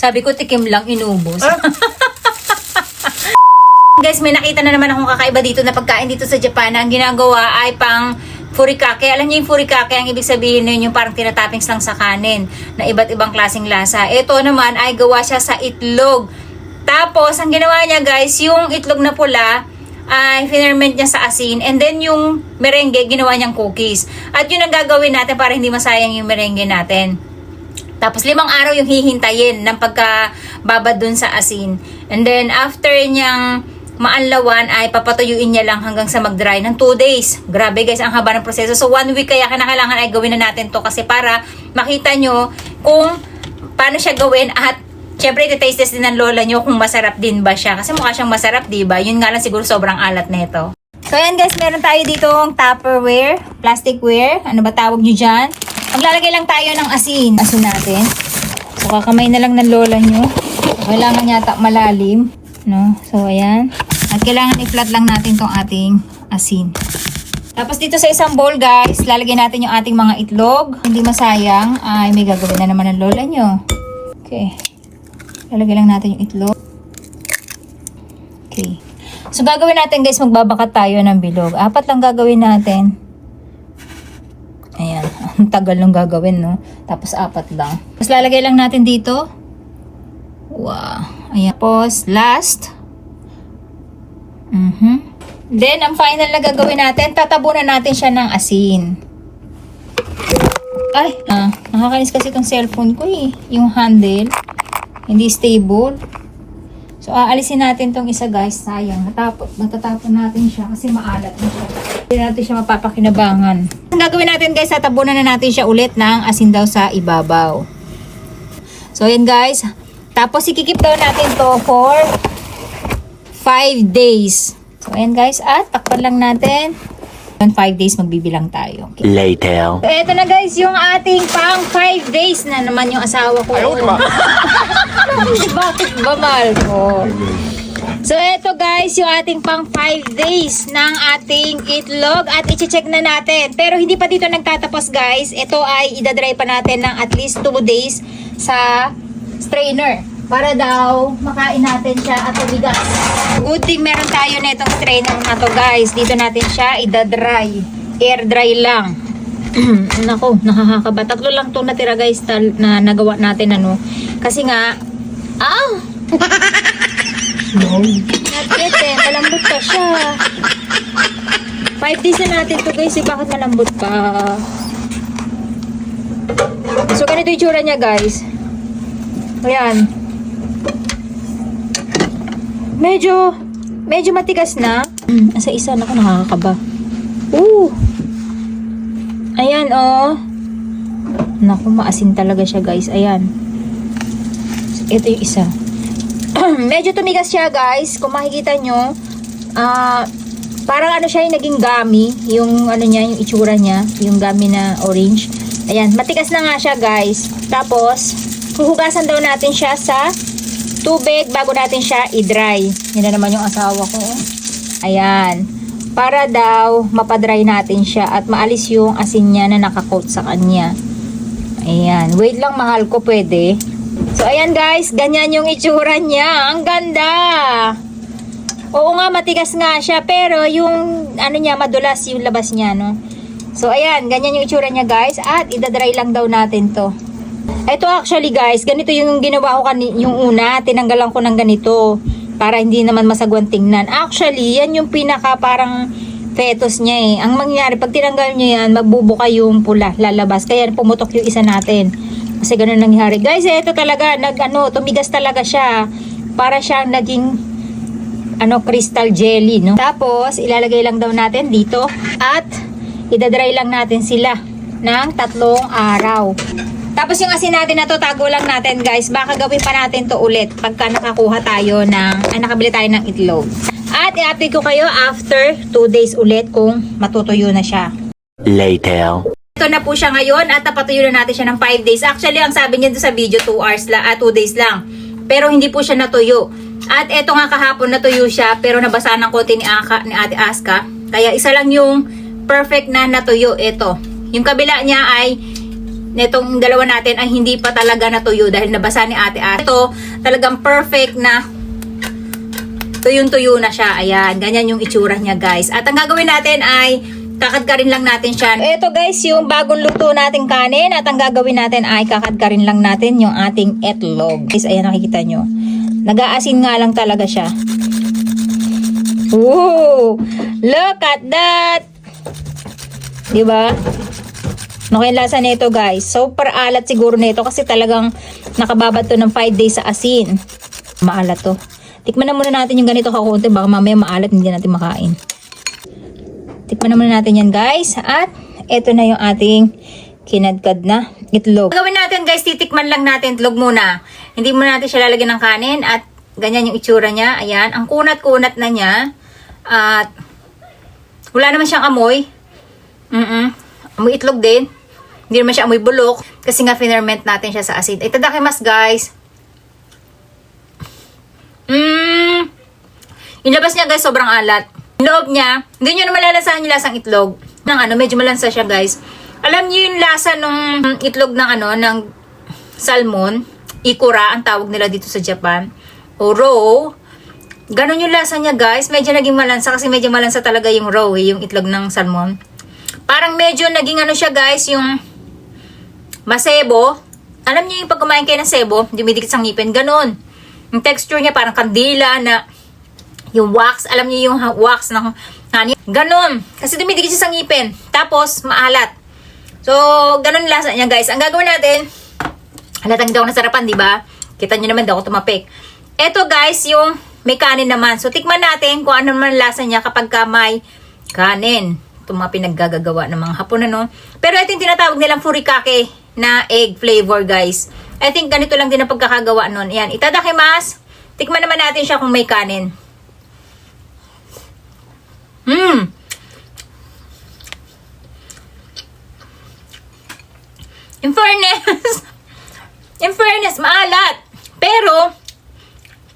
Sabi ko, tikim lang, inubos. Guys, may nakita na naman akong kakaiba dito na pagkain dito sa Japan na ang ginagawa ay pang furikake. Alam niyo yung furikake, ang ibig sabihin nun yung parang tinatoppings lang sa kanin na iba't ibang klaseng lasa. Ito naman ay gawa siya sa itlog. Tapos, ang ginawa niya guys, yung itlog na pula ay finerment niya sa asin, and then yung merengue ginawa niyang cookies. At yun ang gagawin natin para hindi masayang yung merengue natin. Tapos 5 araw yung hihintayin ng pagkababad dun sa asin. And then after niyang maanlawan ay papatuyuin niya lang hanggang sa mag-dry ng 2 days. Grabe guys, ang haba ng proseso. So 1 week kaya kailangan ay gawin na natin to kasi para makita nyo kung paano siya gawin at syempre iti-taste test din ng lola nyo kung masarap din ba siya. Kasi mukha siyang masarap, diba? Yun nga lang siguro sobrang alat nito. So ayan guys, meron tayo dito ng Tupperware, plasticware. Ano ba tawag nyo dyan? Maglalagay lang tayo ng asin. Asin natin. So kakamay na lang ng lola nyo. Kailangan yata malalim. No? So ayan. At kailangan i-flat lang natin tong ating asin. Tapos dito sa isang bowl guys, lalagyan natin yung ating mga itlog. Hindi masayang. Ay, may gagawin na naman ng lola nyo. Okay. Lalagay lang natin yung itlog. Okay. So gagawin natin guys, magbabakat tayo ng bilog. 4 lang gagawin natin. Ayan. Ang tagal nung gagawin, no? Tapos 4 lang. Tapos lalagay lang natin dito. Wow. Ayan. Tapos last. Then, ang final na gagawin natin, tatabunan natin siya ng asin. Ay, nakakainis kasi itong cellphone ko eh. Yung handle. Hindi stable. So, aalisin natin tong isa guys. Sayang. Matatapon natin siya kasi maalat na siya. Hindi natin siya mapapakinabangan. Ang gagawin natin guys, tatabunan na natin siya ulit ng asin daw sa ibabaw. So, yan guys. Tapos, ikikip daw natin to for 5 days. So, ayan guys. At, takpan lang natin. 5 days, magbibilang tayo. Okay. Later. So, eto na guys, yung ating pang 5 days na naman yung asawa ko. Bakit ba, mahal ko? So, eto guys, yung ating pang 5 days ng ating itlog at i-check na natin. Pero hindi pa dito nagtatapos guys. Ito ay idadry pa natin ng at least 2 days sa strainer. Para daw makain natin siya at tumigas. Good thing meron tayo na itong strainer na to guys. Dito natin siya idadry. Air dry lang. Nako, nakakakaba. 3 lang to natira guys na nagawa natin ano. Kasi nga, no. Not yet eh. Malambot pa siya. 5 days na natin to guys. Bakit malambot pa? So ganito yung tsura niya guys. Ayan. Medyo matigas na. Sa isa na ako nakakakaba. Ayan oh. Naku, maasin talaga siya guys. Ayan. So, ito yung isa. Medyo tumigas siya guys. Kung makikita nyo, parang ano siya yung naging gummy. Yung ano niya, yung itsura niya. Yung gummy na orange. Ayan, matigas na nga siya guys. Tapos, huhugasan daw natin siya sa tubig bago natin siya i-dry. Yan na naman yung asawa ko. Ayan. Para daw mapadry natin siya at maalis yung asin niya na nakakoat sa kanya. Ayan. Wait lang mahal ko, pwede. So ayan guys, ganyan yung itsura niya. Ang ganda. Oo nga, matigas nga siya. Pero yung ano niya, madulas yung labas niya, no? So ayan, ganyan yung itsura niya guys. At idadry lang daw natin to. Ito actually guys, ganito yung ginawa ko yung una, tinanggalan ko ng ganito para hindi naman masagwan tingnan. Actually, yan yung pinaka parang fetus niya eh. Ang mangyayari, pag tinanggal niya yan, magbubuka yung pula, lalabas. Kaya pumutok yung isa natin. Kasi ganun nangyari. Guys, ito talaga, tumigas talaga siya. Para siyang naging crystal jelly, no? Tapos, ilalagay lang daw natin dito at idadry lang natin sila ng 3 araw. Tapos yung asin natin na to, tago lang natin guys. Baka gawin pa natin to ulit pagka nakakuha tayo nakabili tayo ng itlog. At i-update ko kayo after 2 days ulit kung matutuyo na siya. Later. Ito na po siya ngayon at napatuyo na natin siya ng 5 days. Actually, ang sabi niya sa video 2 days lang. Pero hindi po siya natuyo. At eto nga kahapon natuyo siya pero nabasa ng konti ni Ate Aska. Kaya isa lang yung perfect na natuyo. Ito. Yung kabila niya ay netong dalawa natin ay hindi pa talaga natuyo dahil nabasa ni Ate As. Ito, talagang perfect na tuyong-tuyo na siya. Ayan, ganyan yung itsura niya guys. At ang gagawin natin ay kakadkarin lang natin siya. Ito guys, yung bagong luto nating kanin. At ang gagawin natin ay kakadkarin lang natin yung ating itlog. Guys, ayan nakikita nyo. Nag-aasin nga lang talaga siya. Ooh! Look at that! Diba? Ano kaya lasa nito guys? Super alat siguro nito kasi talagang nakababad to ng 5 days sa asin. Maalat to. Tikman na muna natin yung ganito kakunti. Baka mamaya maalat hindi natin makain. Tikman na muna natin yan guys. At ito na yung ating kinadkad na itlog. Gawin natin guys, titikman lang natin itlog muna. Hindi muna natin siya lalagyan ng kanin. At ganyan yung itsura niya. Ayan. Ang kunat-kunat na niya. At wala naman siyang amoy. Amoy itlog din. Hindi naman siya amoy bulok. Kasi nga finerment natin siya sa asin. Itadakimasu guys. Yung labas niya guys, sobrang alat. Yung loob niya, hindi nyo na malalasahan yung lasang itlog. Medyo malansa siya guys. Alam niyo yung lasa ng itlog ng salmon. Ikura, ang tawag nila dito sa Japan. O raw. Ganon yung lasa niya guys. Medyo naging malansa kasi medyo malansa talaga yung raw yung itlog ng salmon. Parang medyo naging siya guys, yung masebo. Alam niyo yung pag kumain kayo ng sebo, dumidikit sa ngipin, ganon. Yung texture niya parang kandila na yung wax, alam niyo yung wax ng honey, ganon. Kasi dumidikit siya sa ngipin. Tapos, maalat. So, ganon lasa niya guys. Ang gagawin natin, halatang hindi ako nasarapan, di ba? Kita niyo naman daw ako tumapik. Eto guys, yung may kanin naman. So, tikman natin kung ano naman lasa niya kapag ka may kanin. Ito mga pinaggagawa ng mga Hapon, Pero ito yung tinatawag nilang furikake na egg flavor, guys. I think ganito lang din ang pagkakagawa nun. Ayan, itadakimasu. Tikman naman natin siya kung may kanin. In fairness, maalat. Pero,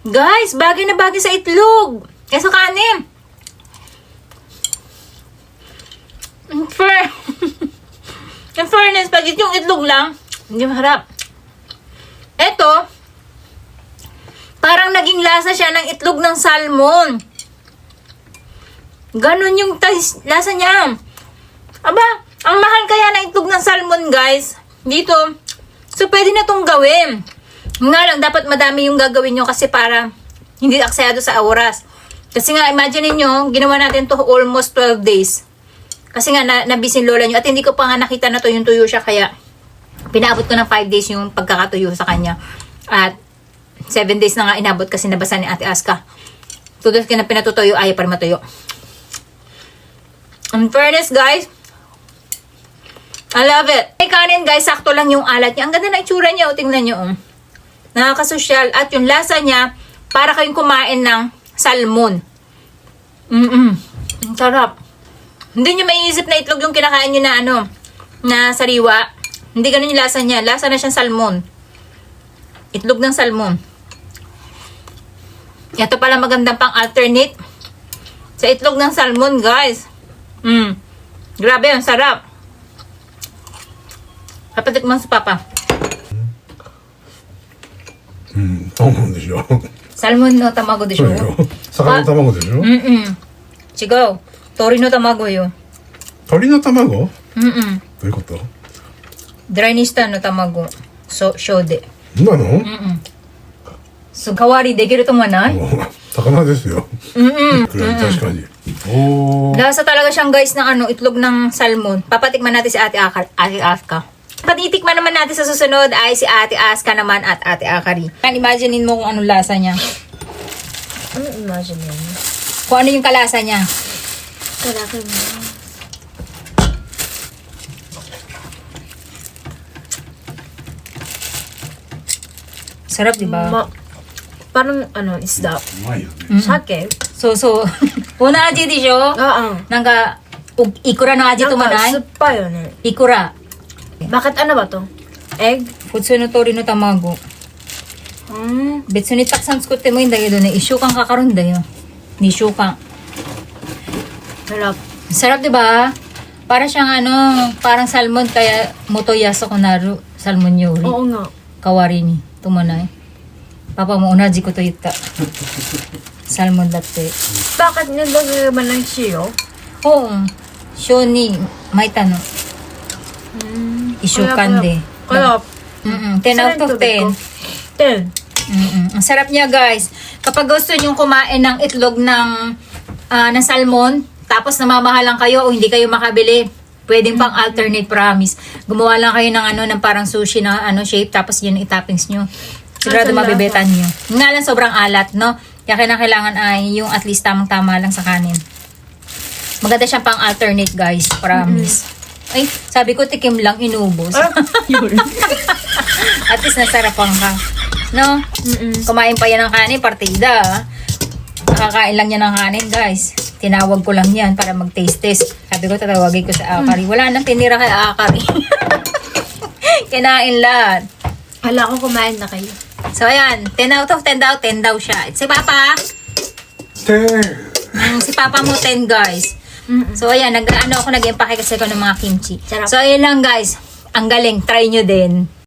guys, bagay na bagay sa itlog. Kaya sa kanin. In fairness, pag yung itlog lang, hindi maharap. Eto, parang naging lasa siya ng itlog ng salmon. Ganon yung lasa niya. Aba, ang mahal kaya ng itlog ng salmon, guys. Dito. So, pwede na tong gawin. Nga lang, dapat madami yung gagawin nyo kasi para hindi aksayado sa oras. Kasi nga, imagine niyo ginawa natin to almost 12 days. Kasi nga, nabisin lola nyo. At hindi ko pa nga nakita na yung tuyo siya. Kaya, pinaabot ko ng 5 days yung pagkakatuyo sa kanya. At, 7 days na nga inabot kasi nabasa ni Ate Aska. Tudot ka na pinatutuyo, ayaw pa rin matuyo. In fairness, guys, I love it. May kanin, guys, sakto lang yung alat niya. Ang ganda na itsura niya, tingnan nyo. Nakakasosyal. At yung lasa niya, para kayong kumain ng salmon. Ang sarap. Hindi nyo maiisip na itlog yung kinakain nyo na na sariwa. Hindi ganun yung lasa niya. Lasa na siyang salmon. Itlog ng salmon. Ito pala magandang pang alternate sa itlog ng salmon, guys. Grabe, ang sarap. Kapatikman sa papa. 卵でしょ。 Salmon no tamago de そう しょ でしょ。魚の卵でしょ。 違う。鶏の卵よ。 鳥の卵？どういうこと？ Dryにしたの卵。塩で。なの？So, 代わりできると思わない？ 魚ですよ。確かに。おー。 Lasa talaga siyang guys ng itlog ng salmon. Papatikman natin si Ate Aska. Patitikman naman natin sa susunod ay si Ate Aska naman at Ate Akari. Imaginein mo kung anong lasa niya. Ano imagine yun? Kung ano yung kalasa niya. Kalaki mo. Sarap, di ba? Parang isda. うまいよね。 Sake? So, una aji de sho? あ Nanga, ikura no aji なんか tumanay? 酸っぱいよね。 Ikura. Bakit ano ba to? Egg? Futsu no tori no tamago. Betsu ni taksan tsukutte mo inda kedo ne, 1週間かかるんだよ。2週間。 Sarap. Sarap, di ba? Para siyang parang salmon kaya motoyaso ko naru salmon yuri. Oo nga. Kawari ni tumanay. Papa mo unaji ko to ita. Salmon latte. Bakit nilagay man ng shio? Oo. Shoni may tanong. Isukan de. Kaya, 10 out of 10. 10. Ang sarap niya guys. Kapag gusto nyong kumain ng itlog ng salmon, tapos namamahalan kayo o hindi kayo makabili, pwedeng pang alternate, promise. Gumawa lang kayo ng ng parang sushi na shape, tapos yun itoppings nyo. Sigurado Ang mabibetan nyo. Nga lang sobrang alat, no? Kaya kailangan ay yung at least tamang-tama lang sa kanin. Maganda siyang pang alternate guys, promise. Ay, sabi ko tikim lang, inubos. At least nasarapan ka. No? Kumain pa yan ng kanin, partida. Nakakain lang yan ng kanin, guys. Tinawag ko lang yan para mag-taste test. Sabi ko, tatawagin ko sa Akari. Wala nang tinira kay Akari. Kinain lahat. Hala ko kumain na kayo. So, ayan. 10 out of 10 daw. 10 daw siya. Si Papa. 10! Si Papa mo 10, guys. So, ayan. Nag-empake kasi ako ng mga kimchi. Sarap. So, ayan lang, guys. Ang galing. Try nyo din.